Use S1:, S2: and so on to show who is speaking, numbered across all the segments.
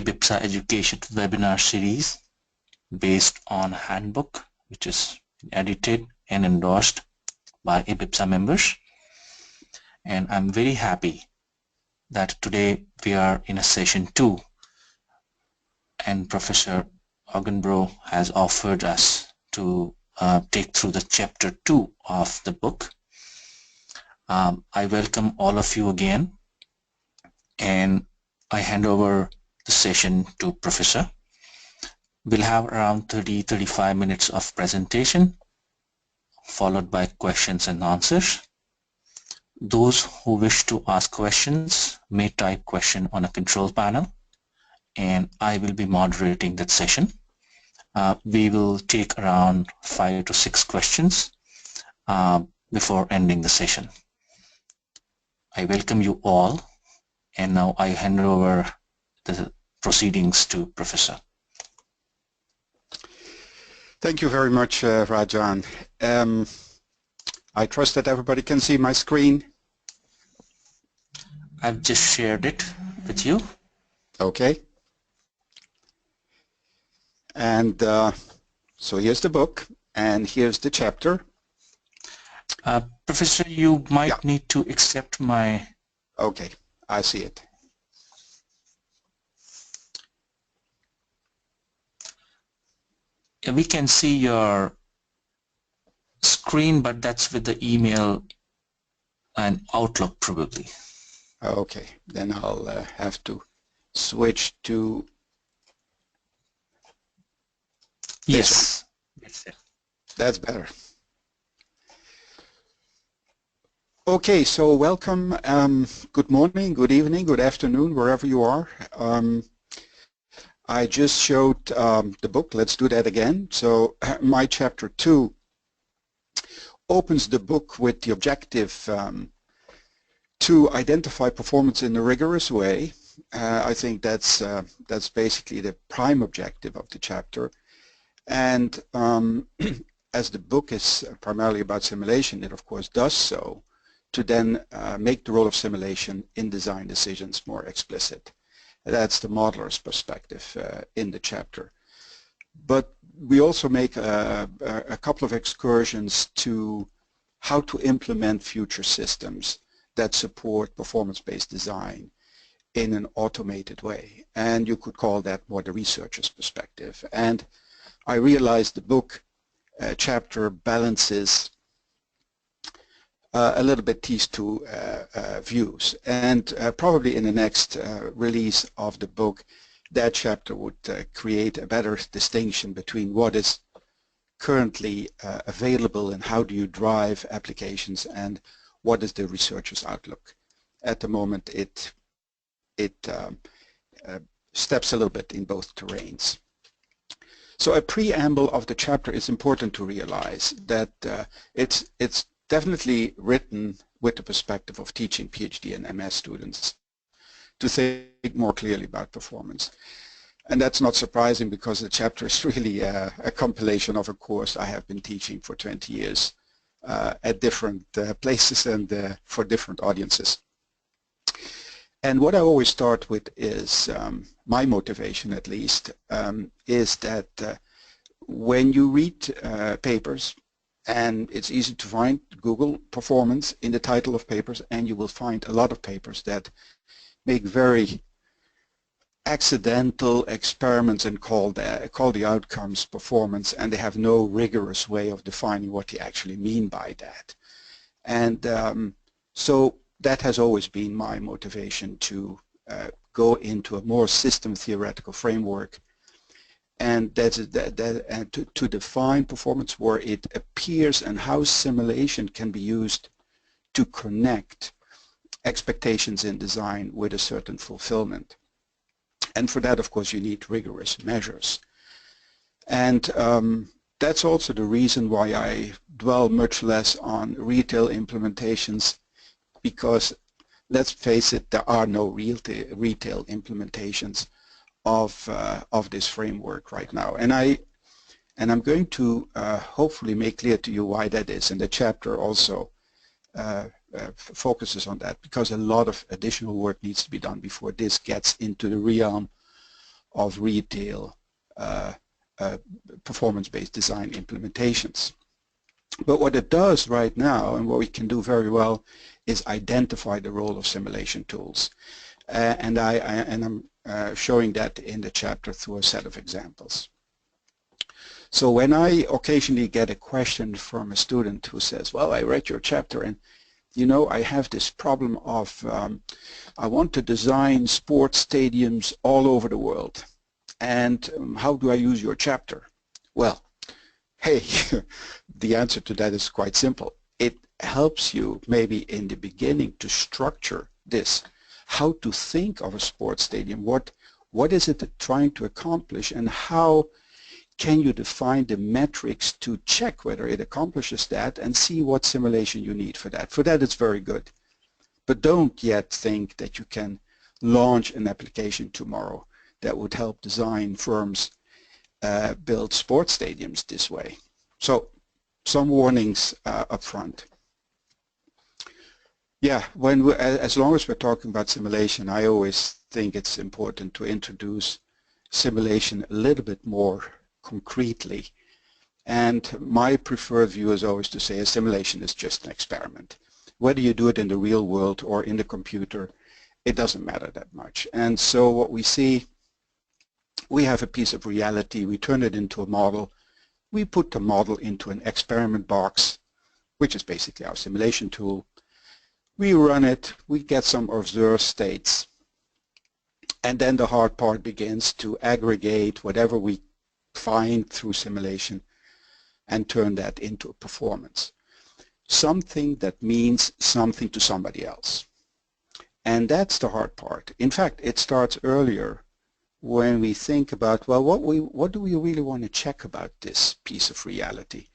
S1: IBPSA Education webinar series based on handbook, which is edited and endorsed by IBPSA members. And I'm very happy that today we are in a session 2 and Professor Augenbroe has offered us to take through the chapter 2 of the book. I welcome all of you again, and I hand over the session to Professor. We'll have around 30-35 minutes of presentation, followed by questions and answers. Those who wish to ask questions may type question on a control panel, and I will be moderating that session. We will take around 5 to 6 questions before ending the session. I welcome you all, and now I hand over the proceedings to Professor.
S2: Thank you very much, Rajan. I trust that everybody can see my screen.
S1: I've just shared it with you.
S2: Okay. And so here's the book, and here's the chapter.
S1: Professor, you might need to accept my...
S2: Okay, I see it.
S1: We can see your screen, but that's with the email and Outlook probably.
S2: Okay, then I'll have to switch to...
S1: Yes.
S2: That's better. Okay, so welcome. Good morning, good evening, good afternoon, wherever you are. I just showed the book. Let's do that again. So my chapter 2 opens the book with the objective to identify performance in a rigorous way. I think that's basically the prime objective of the chapter. And as the book is primarily about simulation, it of course does so to then make the role of simulation in design decisions more explicit. That's the modeler's perspective in the chapter. But we also make a couple of excursions to how to implement future systems that support performance-based design in an automated way. And you could call that more the researcher's perspective. And I realized the book chapter balances a little bit these two views, and probably in the next release of the book that chapter would create a better distinction between what is currently available and how do you drive applications and what is the researcher's outlook. At the moment it steps a little bit in both terrains. So a preamble of the chapter is important to realize that it's definitely written with the perspective of teaching PhD and MS students to think more clearly about performance. And that's not surprising because the chapter is really a compilation of a course I have been teaching for 20 years at different places and for different audiences. And what I always start with is, my motivation at least, is that when you read papers, and it's easy to find, Google performance in the title of papers, and you will find a lot of papers that make very accidental experiments and call the outcomes performance, and they have no rigorous way of defining what they actually mean by that. And so that has always been my motivation to go into a more system theoretical framework, and to define performance where it appears and how simulation can be used to connect expectations in design with a certain fulfillment. And for that, of course, you need rigorous measures. And that's also the reason why I dwell much less on retail implementations, because let's face it, there are no retail implementations of this framework right now. And I'm going to hopefully make clear to you why that is, and the chapter also focuses on that, because a lot of additional work needs to be done before this gets into the realm of retail performance-based design implementations. But what it does right now, and what we can do very well, is identify the role of simulation tools. And I'm showing that in the chapter through a set of examples. So when I occasionally get a question from a student who says, well, I read your chapter and you know, I have this problem of I want to design sports stadiums all over the world. And how do I use your chapter? Well, hey, the answer to that is quite simple. It helps you maybe in the beginning to structure this, how to think of a sports stadium, what is it trying to accomplish, and how can you define the metrics to check whether it accomplishes that and see what simulation you need for that. For that it's very good. But don't yet think that you can launch an application tomorrow that would help design firms build sports stadiums this way. So some warnings up front. Yeah, as long as we're talking about simulation, I always think it's important to introduce simulation a little bit more concretely. And my preferred view is always to say a simulation is just an experiment. Whether you do it in the real world or in the computer, it doesn't matter that much. And so what we see, we have a piece of reality, we turn it into a model, we put the model into an experiment box, which is basically our simulation tool. We run it, we get some observed states, and then the hard part begins to aggregate whatever we find through simulation and turn that into a performance. Something that means something to somebody else. And that's the hard part. In fact, it starts earlier when we think about, well, what do we really want to check about this piece of reality?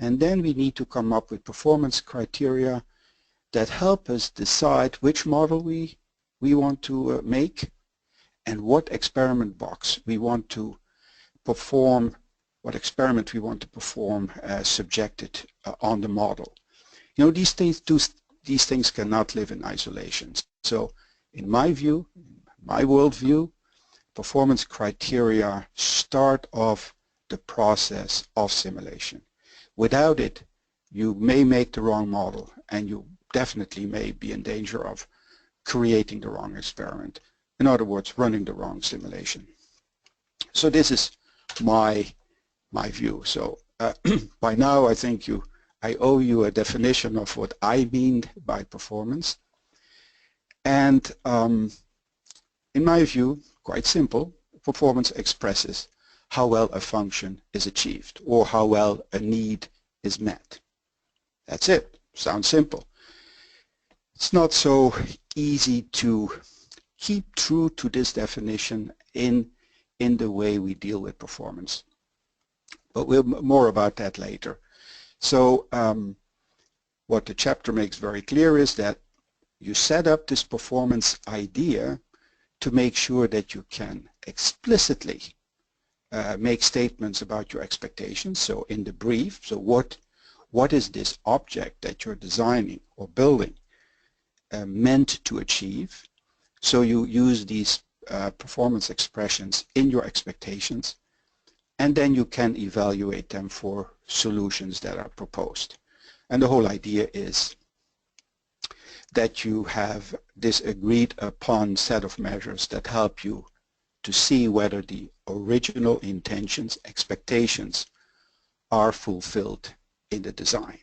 S2: And then we need to come up with performance criteria that help us decide which model we want to make and what experiment box we want to perform, what experiment we want to perform subjected on the model. You know, these things cannot live in isolation. So in my view, my worldview, performance criteria start off the process of simulation. Without it, you may make the wrong model and you definitely may be in danger of creating the wrong experiment. In other words, running the wrong simulation. So this is my view. So by now I think I owe you a definition of what I mean by performance. And in my view, quite simple, performance expresses how well a function is achieved or how well a need is met. That's it. Sounds simple. It's not so easy to keep true to this definition in the way we deal with performance. But we'll more about that later. So what the chapter makes very clear is that you set up this performance idea to make sure that you can explicitly make statements about your expectations. So in the brief, so what is this object that you're designing or building meant to achieve? So you use these performance expressions in your expectations, and then you can evaluate them for solutions that are proposed. And the whole idea is that you have this agreed upon set of measures that help you to see whether the original intentions, expectations are fulfilled in the design.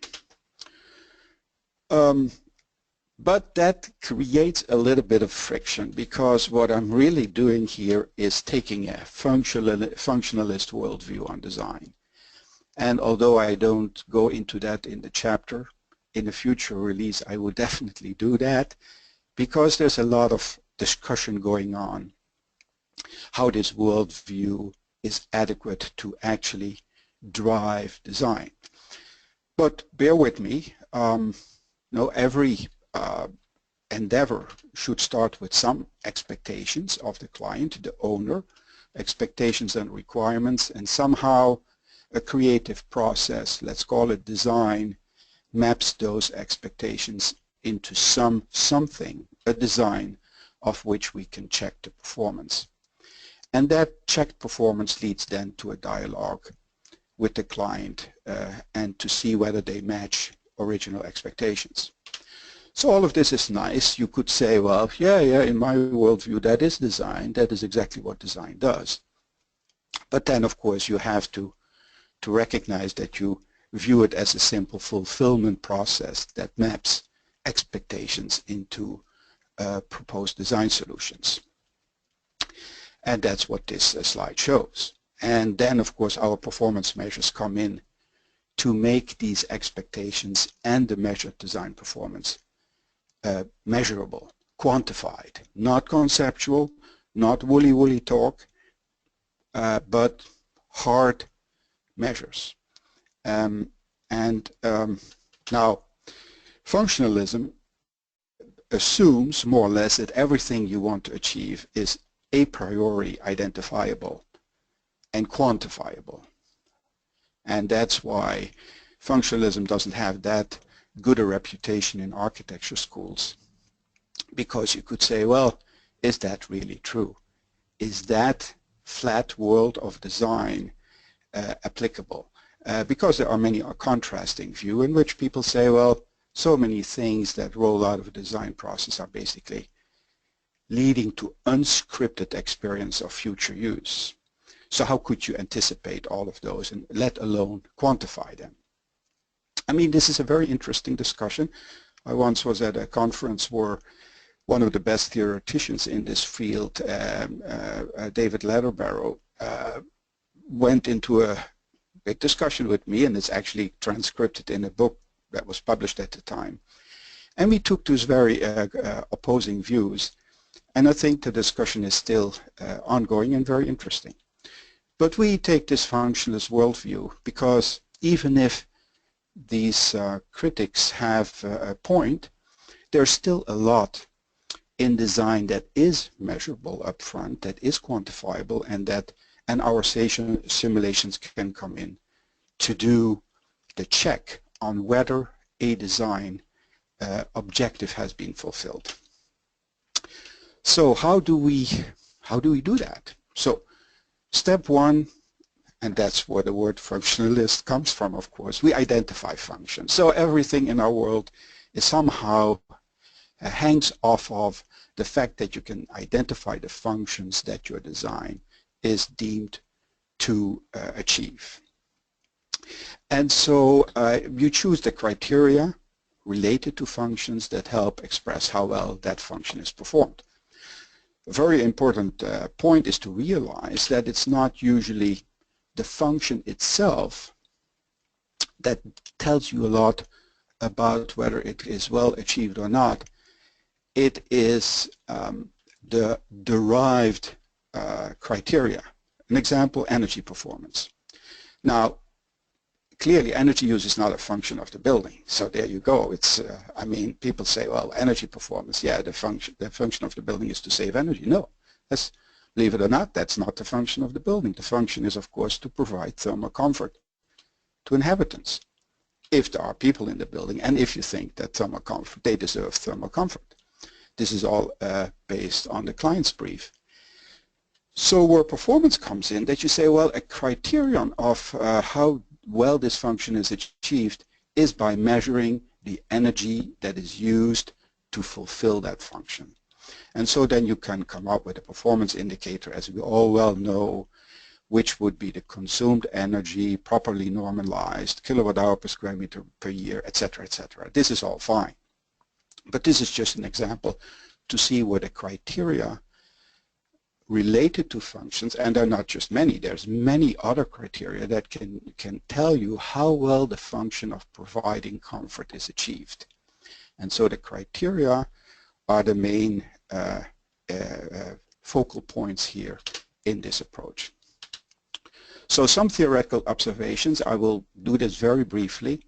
S2: But that creates a little bit of friction, because what I'm really doing here is taking a functionalist worldview on design. And although I don't go into that in the chapter, in a future release I will definitely do that, because there's a lot of discussion going on how this worldview is adequate to actually drive design. But bear with me, every endeavor should start with some expectations of the client, the owner, expectations and requirements, and somehow a creative process, let's call it design, maps those expectations into something, a design of which we can check the performance. And that checked performance leads then to a dialogue with the client and to see whether they match original expectations. So all of this is nice. You could say, well, yeah, in my worldview, that is design. That is exactly what design does. But then, of course, you have to recognize that you view it as a simple fulfillment process that maps expectations into proposed design solutions. And that's what this slide shows. And then, of course, our performance measures come in to make these expectations and the measured design performance measurable, quantified, not conceptual, not woolly talk, but hard measures. Now, functionalism assumes more or less that everything you want to achieve is a priori identifiable and quantifiable. And that's why functionalism doesn't have that good a reputation in architecture schools, because you could say, well, is that really true? Is that flat world of design applicable? Because there are many contrasting views in which people say, well, so many things that roll out of a design process are basically leading to unscripted experience of future use. So how could you anticipate all of those and let alone quantify them? I mean, this is a very interesting discussion. I once was at a conference where one of the best theoreticians in this field, David Leatherbarrow, went into a big discussion with me, and it's actually transcribed in a book that was published at the time. And we took those very opposing views, and I think the discussion is still ongoing and very interesting. But we take this functionalist worldview because even if these critics have a point, there's still a lot in design that is measurable up front, that is quantifiable, and our simulations can come in to do the check on whether a design objective has been fulfilled. So how do we do that? So step one, and that's where the word functionalist comes from, of course, we identify functions. So everything in our world is somehow hangs off of the fact that you can identify the functions that your design is deemed to achieve. And so you choose the criteria related to functions that help express how well that function is performed. A very important point is to realize that it's not usually the function itself that tells you a lot about whether it is well achieved or not. It is the derived criteria. An example, energy performance. Now, clearly energy use is not a function of the building, so there you go. It's I mean, people say, well, energy performance, yeah, the function of the building is to save energy. No, that's, believe it or not, that's not the function of the building. The function is, of course, to provide thermal comfort to inhabitants, if there are people in the building, and if you think that thermal comfort, they deserve thermal comfort. This is all based on the client's brief. So where performance comes in, that you say, well, a criterion of how well this function is achieved is by measuring the energy that is used to fulfill that function. And so then you can come up with a performance indicator, as we all well know, which would be the consumed energy, properly normalized, kilowatt hour per square meter per year, etc., etc. This is all fine. But this is just an example to see what the criteria related to functions, and there are not just many, there's many other criteria that can tell you how well the function of providing comfort is achieved. And so the criteria are the main focal points here in this approach. So some theoretical observations, I will do this very briefly.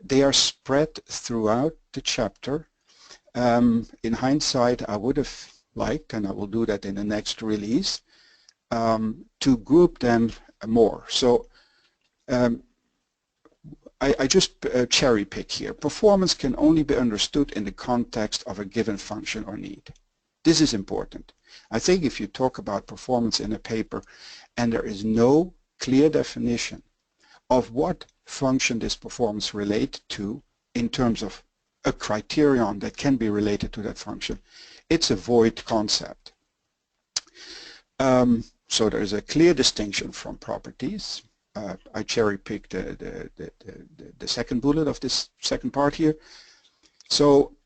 S2: They are spread throughout the chapter. In hindsight, I would have liked, and I will do that in the next release, to group them more. So I just cherry pick here. Performance can only be understood in the context of a given function or need. This is important. I think if you talk about performance in a paper and there is no clear definition of what function this performance relates to in terms of a criterion that can be related to that function, it's a void concept. So there's a clear distinction from properties. I cherry-picked the second bullet of this second part here. So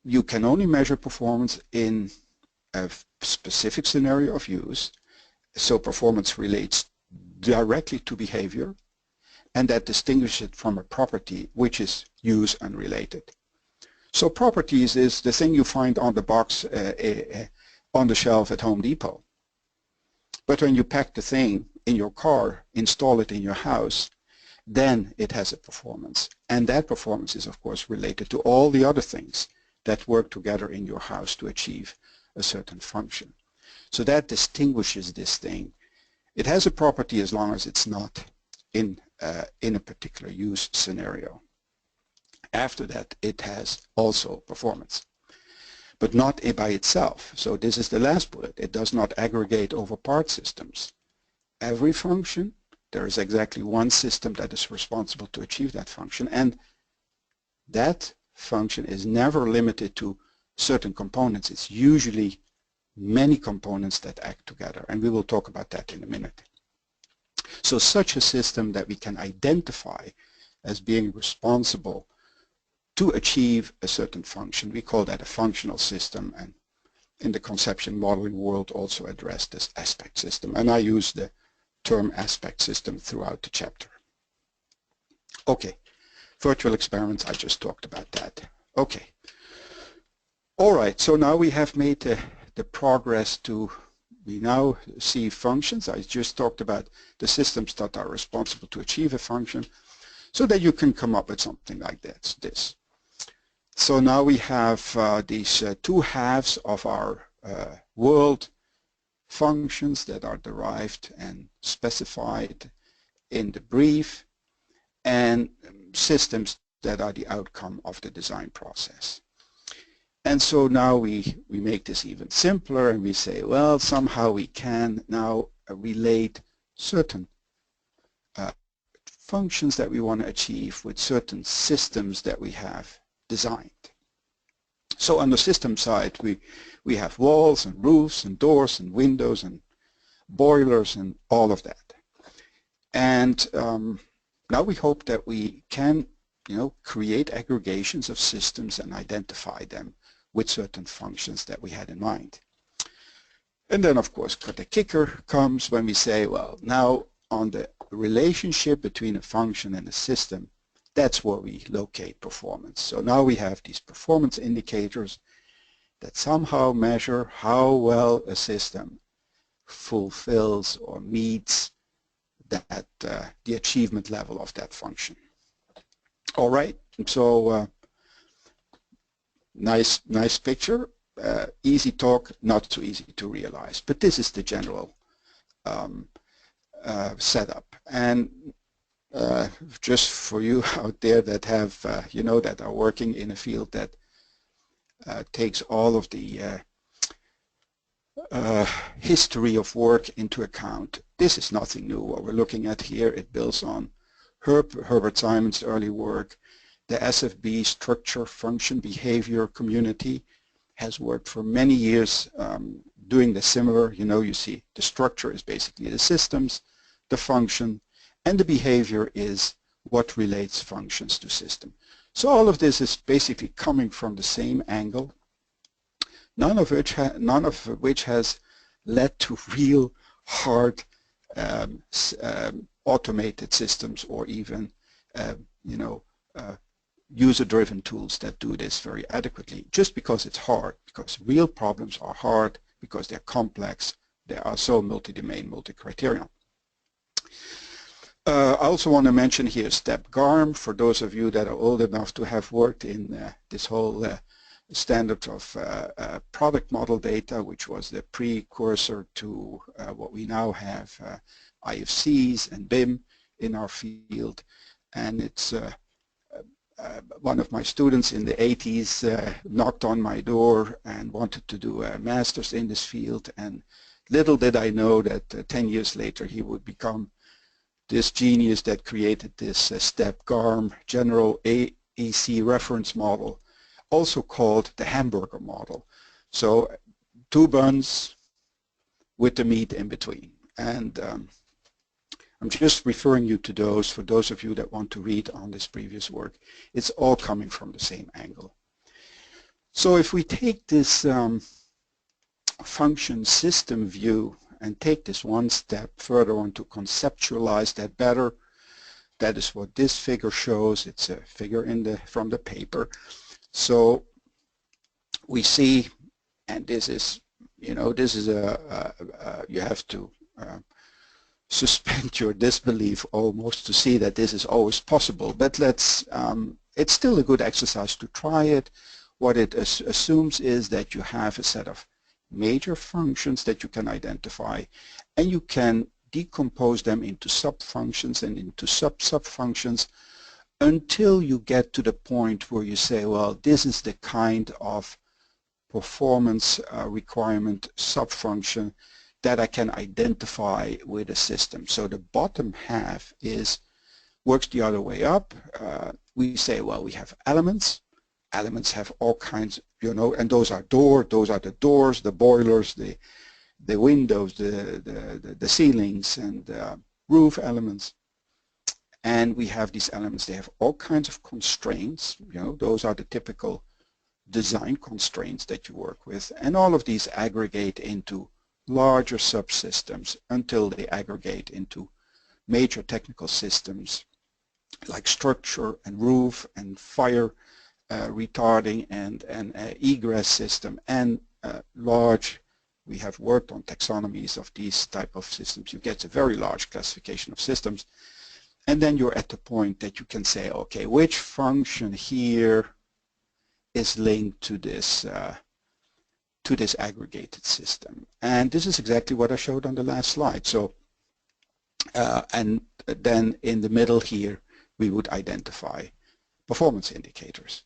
S2: you can only measure performance in a specific scenario of use. So performance relates directly to behavior, and that distinguishes it from a property which is use unrelated. So properties is the thing you find on the box on the shelf at Home Depot. But when you pack the thing in your car, install it in your house, then it has a performance. And that performance is of course related to all the other things that work together in your house to achieve a certain function. So that distinguishes this thing. It has a property as long as it's not in a particular use scenario. After that, it has also performance, but not by itself. So this is the last bullet. It does not aggregate over part systems. Every function, there is exactly one system that is responsible to achieve that function, and that function is never limited to certain components. It's usually many components that act together, and we will talk about that in a minute. So such a system that we can identify as being responsible to achieve a certain function, we call that a functional system, and in the conception modeling world also addressed as aspect system, and I use the term aspect system throughout the chapter. Okay, virtual experiments, I just talked about that. Okay. All right, so now we have made the progress to, we now see functions. I just talked about the systems that are responsible to achieve a function, so that you can come up with something like this. So now we have these two halves of our world, functions that are derived and specified in the brief, and systems that are the outcome of the design process. And so now we make this even simpler, and we say, well, somehow we can now relate certain functions that we want to achieve with certain systems that we have designed. So on the system side, we have walls and roofs and doors and windows and boilers and all of that. And now we hope that we can, create aggregations of systems and identify them with certain functions that we had in mind. And then of course the kicker comes when we say, well, now on the relationship between a function and a system, that's where we locate performance. So now we have these performance indicators that somehow measure how well a system fulfills or meets that the achievement level of that function. All right, so nice picture, easy talk, not so easy to realize, but this is the general setup. And just for you out there that have, that are working in a field that takes all of the history of work into account, this is nothing new. What we're looking at here, it builds on Herbert Simon's early work. The SFB structure, function, behavior community has worked for many years doing the similar. You see the structure is basically the systems, the function, and the behavior is what relates functions to system. So all of this is basically coming from the same angle, none of which has led to real hard automated systems or even user-driven tools that do this very adequately, just because it's hard, because real problems are hard, because they're complex, they are so multi-domain, multi-criterion. I also want to mention here STEP GARM, for those of you that are old enough to have worked in this whole standard of product model data, which was the precursor to what we now have, IFCs and BIM in our field. And it's one of my students in the 80s knocked on my door and wanted to do a master's in this field, and little did I know that 10 years later he would become this genius that created this step GARM, General AEC Reference Model, also called the hamburger model. So 2 buns with the meat in between. And I'm just referring you to those for those of you that want to read on this previous work. It's all coming from the same angle. So if we take this function system view and take this one step further on to conceptualize that better, that is what this figure shows. It's a figure from the paper. So we see, and this is, you know, this is you have to suspend your disbelief almost to see that this is always possible. But let's, it's still a good exercise to try it. What it assumes is that you have a set of major functions that you can identify, and you can decompose them into sub-functions and into sub-sub-functions until you get to the point where you say, well, this is the kind of performance requirement sub-function that I can identify with a system. So the bottom half works the other way up. We say, well, we have elements. Elements have all kinds, you know, and those are those are the doors, the boilers, the windows, the ceilings, and roof elements. And we have these elements. They have all kinds of constraints. You know, those are the typical design constraints that you work with. And all of these aggregate into larger subsystems until they aggregate into major technical systems like structure and roof and fire retarding and egress system and large. We have worked on taxonomies of these type of systems. You get a very large classification of systems, and then you're at the point that you can say, okay, which function here is linked to this aggregated system. And this is exactly what I showed on the last slide. So and then in the middle here we would identify performance indicators.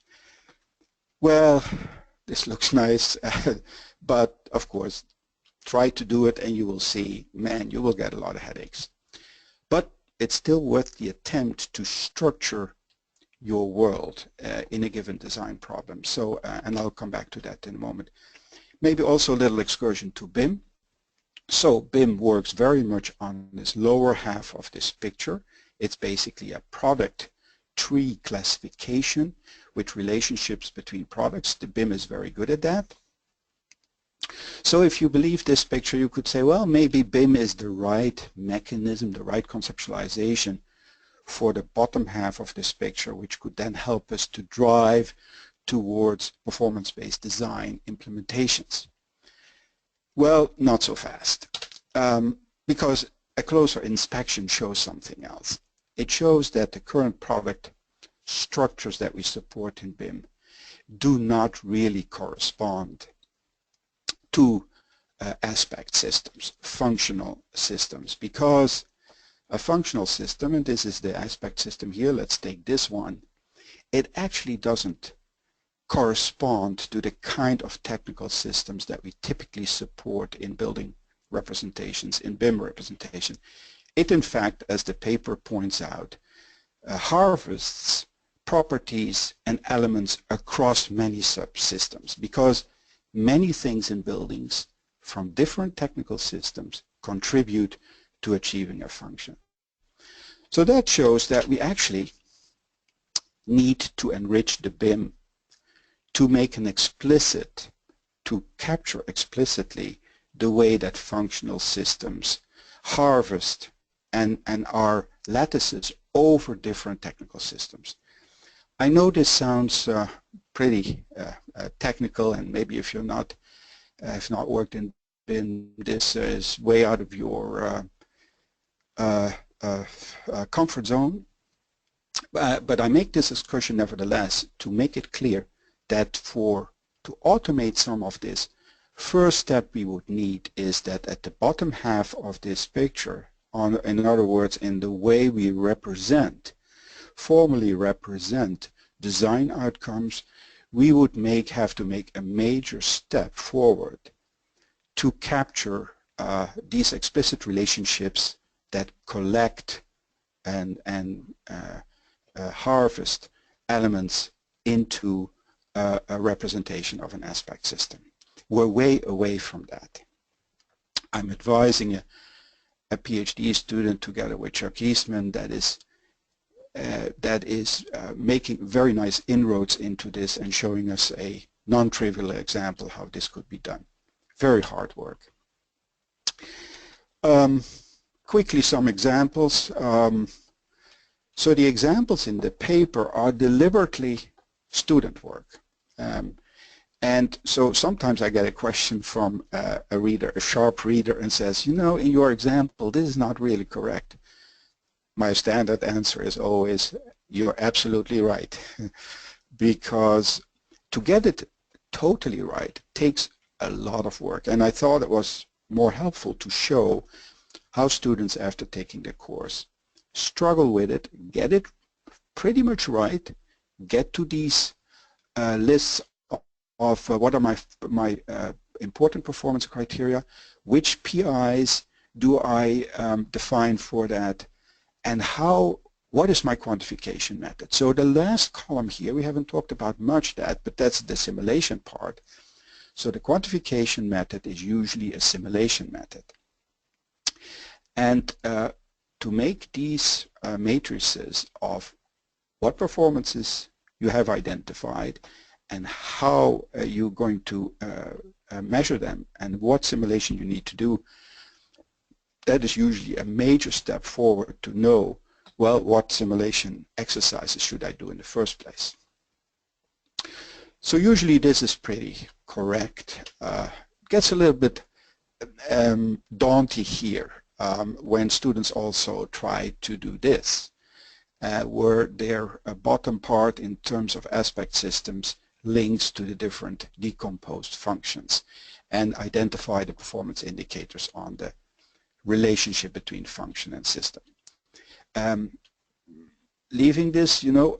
S2: Well, this looks nice, but of course try to do it and you will see, man, you will get a lot of headaches. But it's still worth the attempt to structure your world in a given design problem. So, and I'll come back to that in a moment. Maybe also a little excursion to BIM. So BIM works very much on this lower half of this picture. It's basically a product tree classification with relationships between products. The BIM is very good at that. So if you believe this picture, you could say, well, maybe BIM is the right mechanism, the right conceptualization for the bottom half of this picture, which could then help us to drive towards performance-based design implementations. Well, not so fast, because a closer inspection shows something else. It shows that the current product structures that we support in BIM do not really correspond to aspect systems, functional systems, because a functional system, and this is the aspect system here, let's take this one, it actually doesn't correspond to the kind of technical systems that we typically support in building representations, in BIM representation. It, in fact, as the paper points out, harvests properties and elements across many subsystems, because many things in buildings from different technical systems contribute to achieving a function. So that shows that we actually need to enrich the BIM to make an explicit, to capture explicitly the way that functional systems harvest and are lattices over different technical systems. I know this sounds pretty technical, and maybe if you're not, have not worked in BIM, this is way out of your comfort zone. But I make this excursion nevertheless to make it clear that to automate some of this, first step we would need is that at the bottom half of this picture, in other words, in the way we represent, formally represent design outcomes, we would have to make a major step forward to capture these explicit relationships that collect and harvest elements into a representation of an aspect system. We're way away from that. I'm advising a PhD student together with Chuck Eastman that is making very nice inroads into this and showing us a non-trivial example how this could be done. Very hard work. Quickly, some examples. So the examples in the paper are deliberately student work. And so sometimes I get a question from a reader, a sharp reader, and says, you know, in your example, this is not really correct. My standard answer is always, you're absolutely right. Because to get it totally right takes a lot of work. And I thought it was more helpful to show how students, after taking the course, struggle with it, get it pretty much right, get to these lists of what are my important performance criteria, which PIs do I define for that, and what is my quantification method. So the last column here, we haven't talked about much that, but that's the simulation part. So the quantification method is usually a simulation method. And to make these matrices of what performances you have identified and how you're going to measure them and what simulation you need to do, that is usually a major step forward to know, well, what simulation exercises should I do in the first place. So usually this is pretty correct. Gets a little bit daunting here when students also try to do this, where their bottom part in terms of aspect systems links to the different decomposed functions and identify the performance indicators on the relationship between function and system. Leaving this, you know,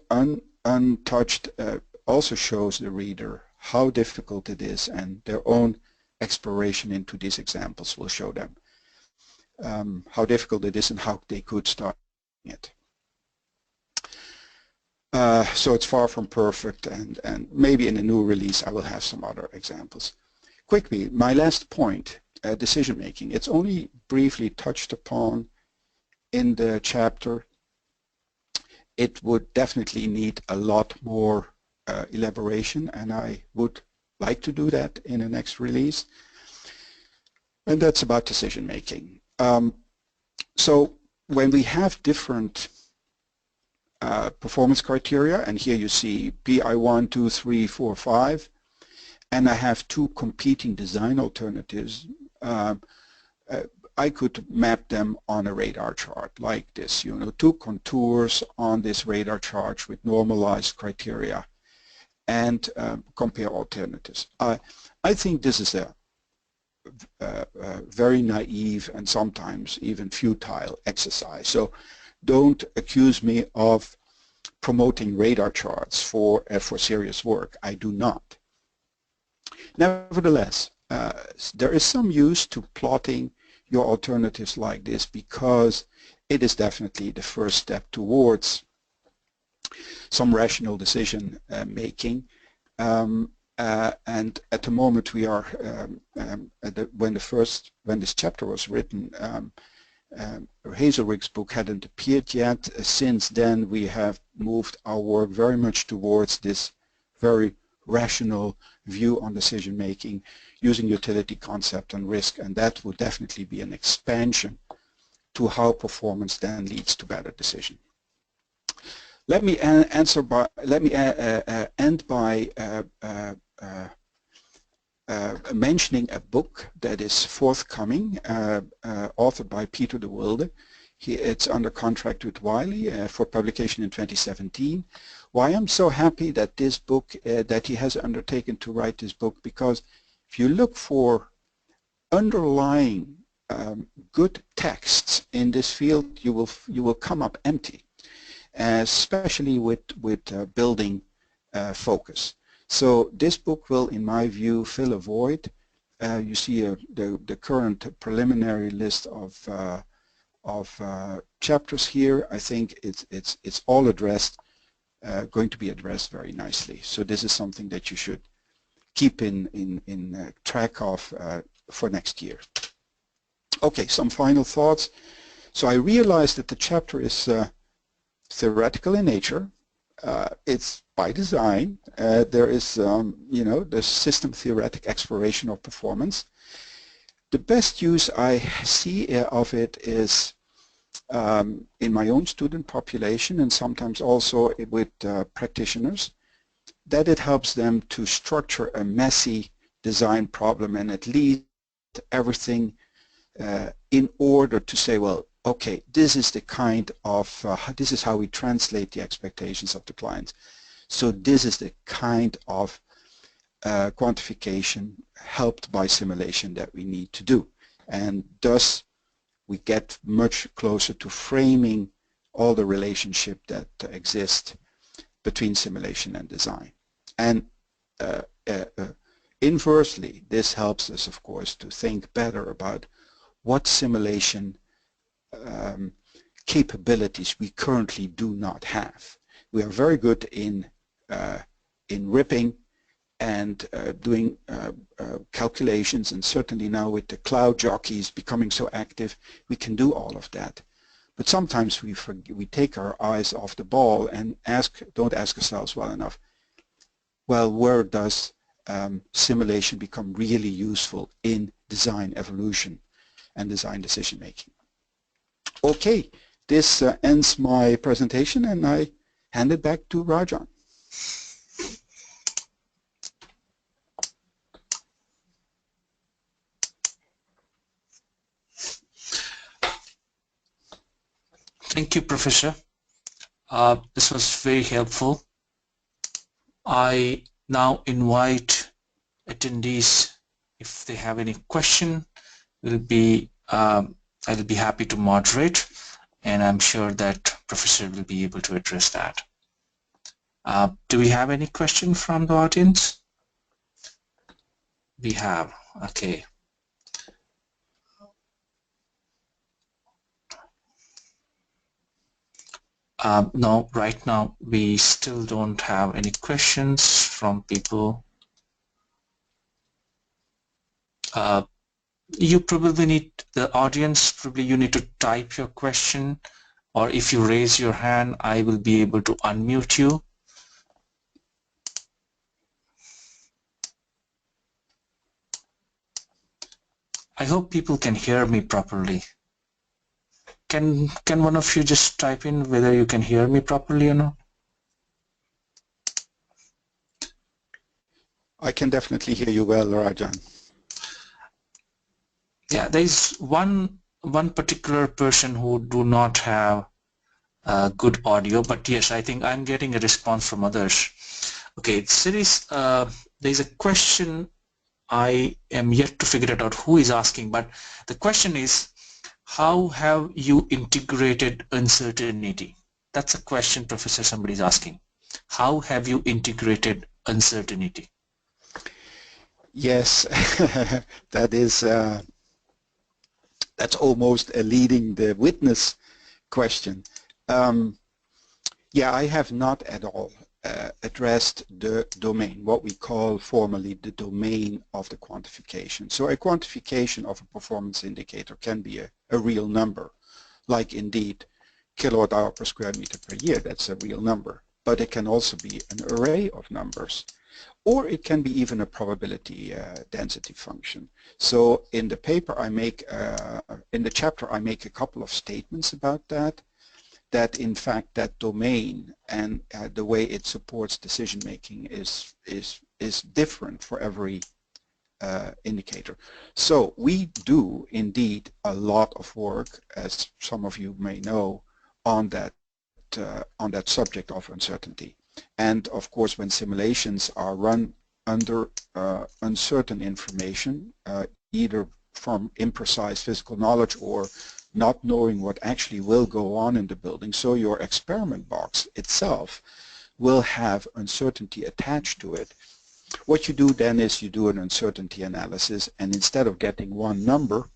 S2: untouched also shows the reader how difficult it is, and their own exploration into these examples will show them how difficult it is and how they could start it. So it's far from perfect, and maybe in a new release I will have some other examples. Quickly, my last point, decision making. It's only briefly touched upon in the chapter. It would definitely need a lot more elaboration, and I would like to do that in the next release. And that's about decision making. So when we have different performance criteria, and here you see PI1, 2, 3, 4, 5, and I have two competing design alternatives, I could map them on a radar chart like this, you know, two contours on this radar chart with normalized criteria, and compare alternatives. I think this is a very naive and sometimes even futile exercise. So don't accuse me of promoting radar charts for serious work. I do not. Nevertheless, there is some use to plotting your alternatives like this, because it is definitely the first step towards some rational decision making. And at the moment we are, when this chapter was written, Hazelrig's book hadn't appeared yet. Since then we have moved our work very much towards this very rational view on decision making using utility concept and risk, and that would definitely be an expansion to how performance then leads to better decision. Let me end by mentioning a book that is forthcoming, authored by Peter de Wilde. It's under contract with Wiley for publication in 2017. Why I'm so happy that this book, that he has undertaken to write this book, because if you look for underlying good texts in this field, you will come up empty, especially with building focus. So this book will, in my view, fill a void. You see the current preliminary list of chapters here. I think it's all addressed, going to be addressed very nicely. So this is something that you should keep in track of for next year. Okay, some final thoughts. So I realized that the chapter is theoretical in nature. It's by design. There is, you know, the system theoretic exploration of performance. The best use I see of it is in my own student population and sometimes also with practitioners, that it helps them to structure a messy design problem and at least everything in order to say, well, okay, this is the kind of, this is how we translate the expectations of the clients. So this is the kind of quantification helped by simulation that we need to do. And thus we get much closer to framing all the relationship that exists between simulation and design. And inversely, this helps us, of course, to think better about what simulation capabilities we currently do not have. We are very good in ripping and doing calculations, and certainly now with the cloud jockeys becoming so active, we can do all of that. But sometimes we take our eyes off the ball and don't ask ourselves well enough, well, where does simulation become really useful in design evolution and design decision making? Okay, this ends my presentation, and I hand it back to Rajan.
S1: Thank you, Professor. This was very helpful. I now invite attendees, if they have any question, I will be happy to moderate, and I'm sure that Professor will be able to address that. Do we have any question from the audience? We have. Okay. No, right now we still don't have any questions from people. You probably need, the audience, probably you need to type your question, or if you raise your hand, I will be able to unmute you. I hope people can hear me properly. Can one of you just type in whether you can hear me properly or not?
S2: I can definitely hear you well, Rajan.
S1: Yeah, there is one particular person who do not have good audio, but yes, I think I'm getting a response from others. Okay, there's a question. I am yet to figure it out who is asking, but the question is, how have you integrated uncertainty? That's a question, Professor, somebody's asking. How have you integrated uncertainty?
S2: Yes, that is that's almost a leading the witness question. Yeah, I have not at all addressed the domain, what we call formally the domain of the quantification. So a quantification of a performance indicator can be a real number, like indeed kilowatt hour per square meter per year, that's a real number. But it can also be an array of numbers, or it can be even a probability density function. So in the paper I make, in the chapter I make a couple of statements about that in fact that domain and the way it supports decision making is different for every indicator. So we do indeed a lot of work, as some of you may know, on that subject of uncertainty. And of course, when simulations are run under uncertain information, either from imprecise physical knowledge or not knowing what actually will go on in the building, so your experiment box itself will have uncertainty attached to it. What you do then is you do an uncertainty analysis, and instead of getting one number,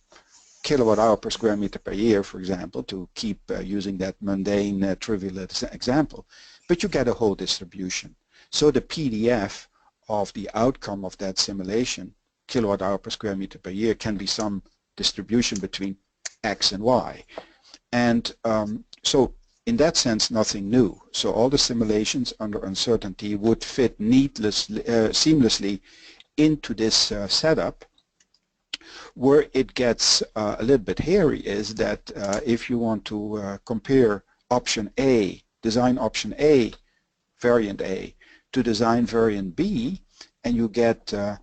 S2: kilowatt hour per square meter per year, for example, to keep using that mundane, trivial example, but you get a whole distribution. So the PDF of the outcome of that simulation, kilowatt hour per square meter per year, can be some distribution between X and Y. And so in that sense, nothing new. So all the simulations under uncertainty would fit seamlessly into this setup. Where it gets a little bit hairy is that if you want to compare option A, design option A, variant A, to design variant B, and you get a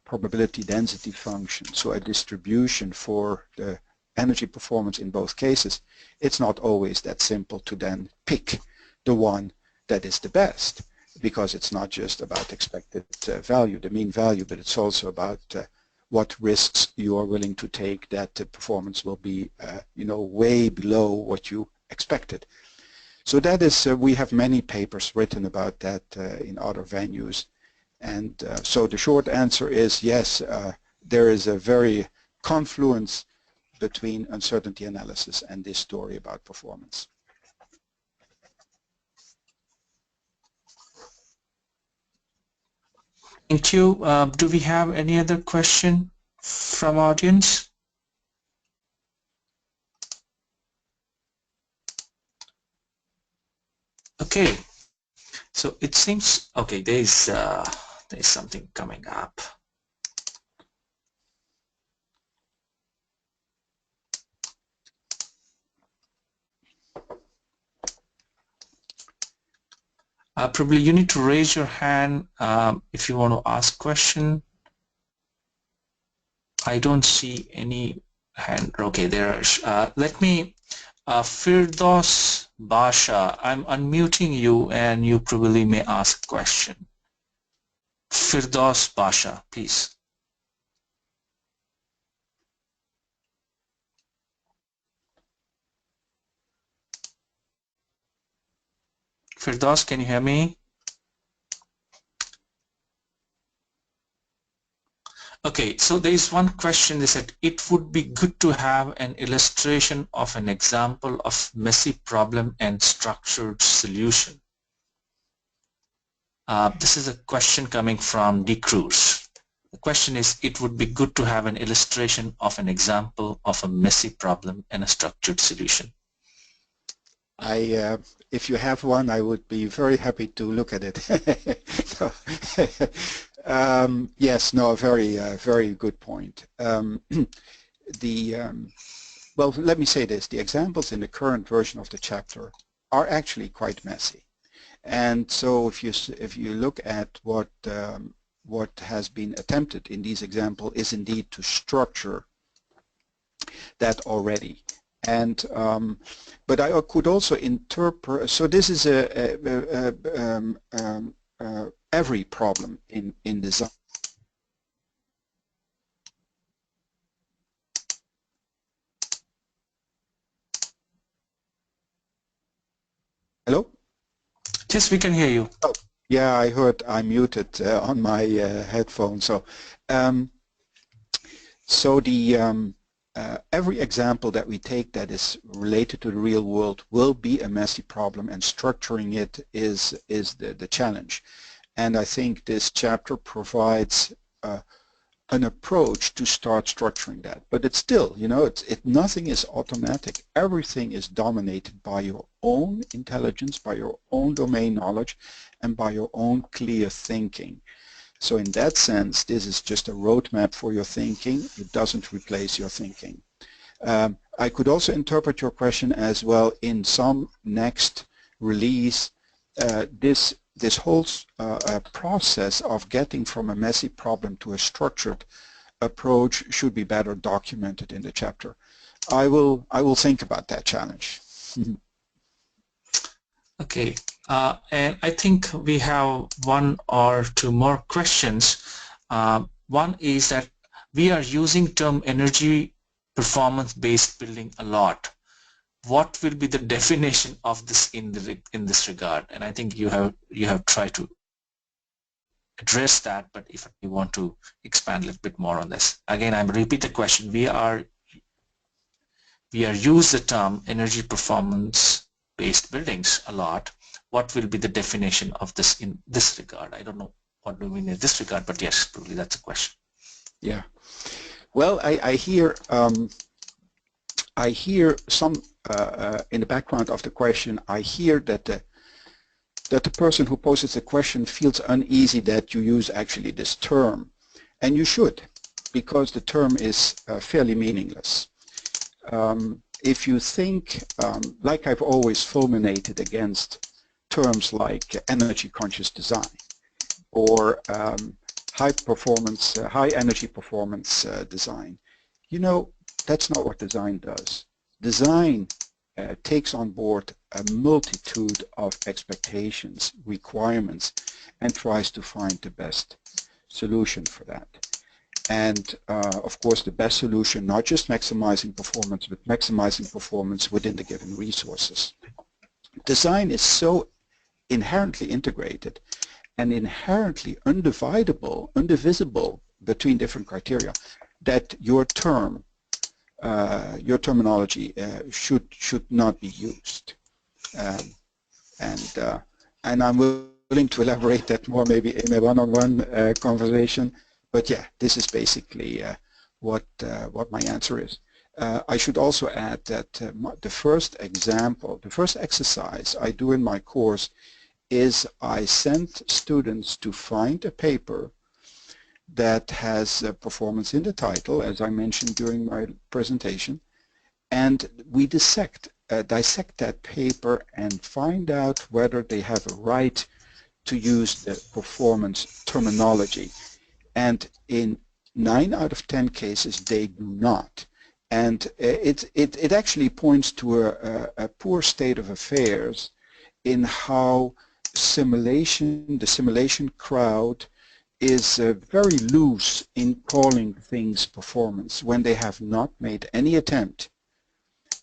S2: probability density function, so a distribution for the energy performance in both cases, it's not always that simple to then pick the one that is the best, because it's not just about expected value, the mean value, but it's also about what risks you are willing to take that the performance will be way below what you expected. So that is, we have many papers written about that in other venues. And so the short answer is yes, there is a very confluence between uncertainty analysis and this story about performance.
S1: Thank you. Do we have any other question from audience? Okay, so it seems okay. There's something coming up. Probably you need to raise your hand if you want to ask question. I don't see any hand. Okay, there are. Let me, Firdaus Basha, I'm unmuting you and you probably may ask a question. Firdaus Basha, please. Firdaus, can you hear me? Okay, so there is one question. They said it would be good to have an illustration of an example of messy problem and structured solution. This is a question coming from D. Cruz. The question is, it would be good to have an illustration of an example of a messy problem and a structured solution.
S2: If you have one, I would be very happy to look at it. So, yes, no, a very good point. Well, let me say this. The examples in the current version of the chapter are actually quite messy. And so if you look at what has been attempted in these examples is indeed to structure that already. And but I could also interpret. So this is every problem in design. Hello?
S1: Yes, we can hear you.
S2: Oh, yeah, I heard I muted on my headphone. So, every example that we take that is related to the real world will be a messy problem, and structuring it is the challenge. And I think this chapter provides an approach to start structuring that. But it's still, nothing is automatic. Everything is dominated by your own intelligence, by your own domain knowledge, and by your own clear thinking. So in that sense, this is just a roadmap for your thinking. It doesn't replace your thinking. I could also interpret your question as well in some next release. This whole process of getting from a messy problem to a structured approach should be better documented in the chapter. I will think about that challenge.
S1: Okay, and I think we have one or two more questions. One is that we are using term energy performance based building a lot. what will be the definition of this in this regard? And I think you have tried to address that, but if you want to expand a little bit more on this. Again, I'm repeat the question. We are use the term energy performance based buildings a lot. What will be the definition of this in this regard? I don't know what do we mean in this regard, but yes, probably that's a question.
S2: Yeah. Well, I hear some in the background of the question. I hear that the person who poses the question feels uneasy that you use actually this term, and you should, because the term is fairly meaningless. If you think, like I've always fulminated against terms like energy conscious design or high energy performance design, you know, that's not what design does. Design takes on board a multitude of expectations, requirements, and tries to find the best solution for that. And of course, the best solution, not just maximizing performance, but maximizing performance within the given resources. Design is so inherently integrated and inherently undivisible between different criteria that your terminology should not be used. And I'm willing to elaborate that more maybe in a one-on-one conversation. But yeah, this is basically what my answer is. I should also add that the first exercise I do in my course is I send students to find a paper that has performance in the title, as I mentioned during my presentation, and we dissect that paper and find out whether they have a right to use the performance terminology. And in 9 out of 10 cases, they do not. And it actually points to a poor state of affairs in how the simulation crowd is very loose in calling things performance when they have not made any attempt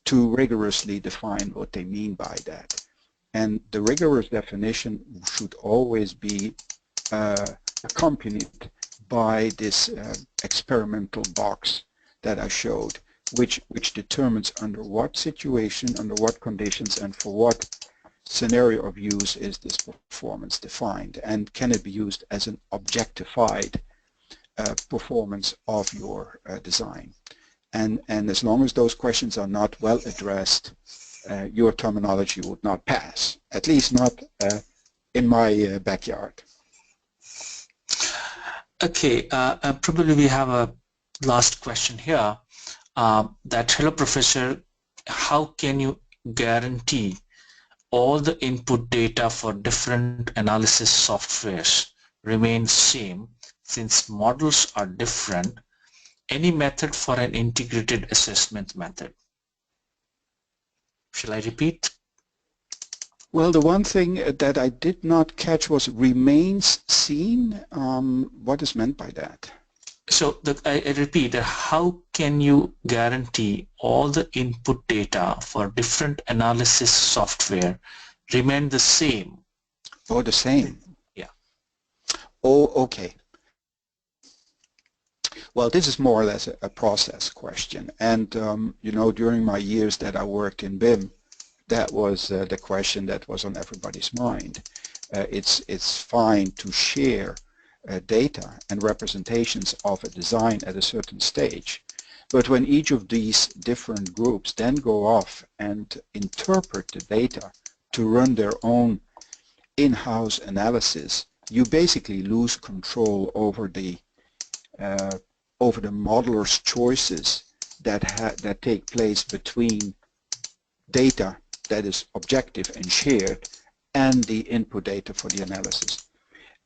S2: to rigorously define what they mean by that. And the rigorous definition should always be accompanied by this experimental box that I showed, which determines under what situation, under what conditions, and for what scenario of use is this performance defined, and can it be used as an objectified performance of your design. And as long as those questions are not well addressed, your terminology would not pass, at least not in my backyard.
S1: Okay, probably we have a last question here. That, hello professor, how can you guarantee all the input data for different analysis softwares remain same since models are different? Any method for an integrated assessment method? Shall I repeat?
S2: Well, the one thing that I did not catch was remains seen. What is meant by that?
S1: So I repeat, how can you guarantee all the input data for different analysis software remain the same?
S2: Oh, the same.
S1: Yeah.
S2: Oh, okay. Well, this is more or less a process question. And, you know, during my years that I worked in BIM, that was the question that was on everybody's mind. It's fine to share data and representations of a design at a certain stage. But when each of these different groups then go off and interpret the data to run their own in-house analysis, you basically lose control over the modeler's choices that take place between data that is objective and shared and the input data for the analysis.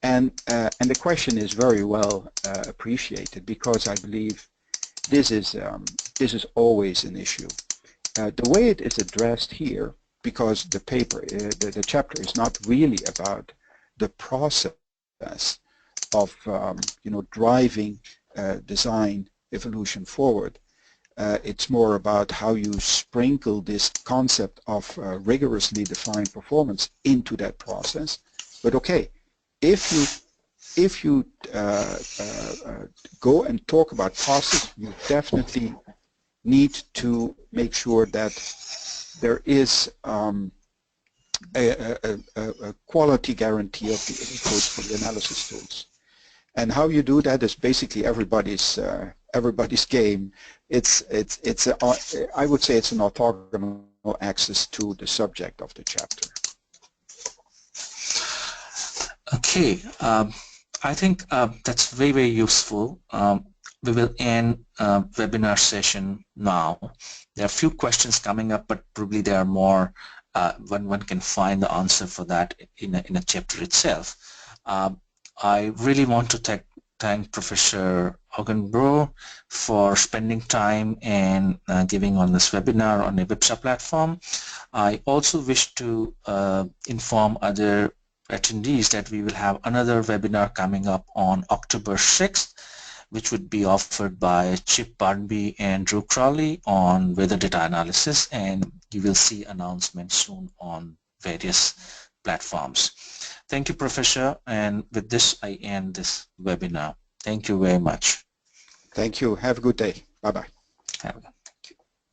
S2: And the question is very well appreciated, because I believe this is always an issue. The way it is addressed here, because the paper, the chapter is not really about the process of you know, driving design evolution forward. It's more about how you sprinkle this concept of rigorously defined performance into that process. But okay, if you go and talk about process, you definitely need to make sure that there is a quality guarantee of the inputs for the analysis tools. And how you do that is basically everybody's game. I would say it's an orthogonal access to the subject of the chapter.
S1: Okay, I think that's very, very useful. We will end webinar session now. There are a few questions coming up, but probably there are more when one can find the answer for that in a chapter itself. I really want to thank Professor Augenbroe for spending time and giving on this webinar on the IBPSA platform. I also wish to inform other attendees that we will have another webinar coming up on October 6th, which would be offered by Chip Barnby and Drew Crowley on weather data analysis, and you will see announcements soon on various platforms. Thank you, Professor, and with this I end this webinar. Thank you very much.
S2: Thank you. Have a good day. Bye-bye.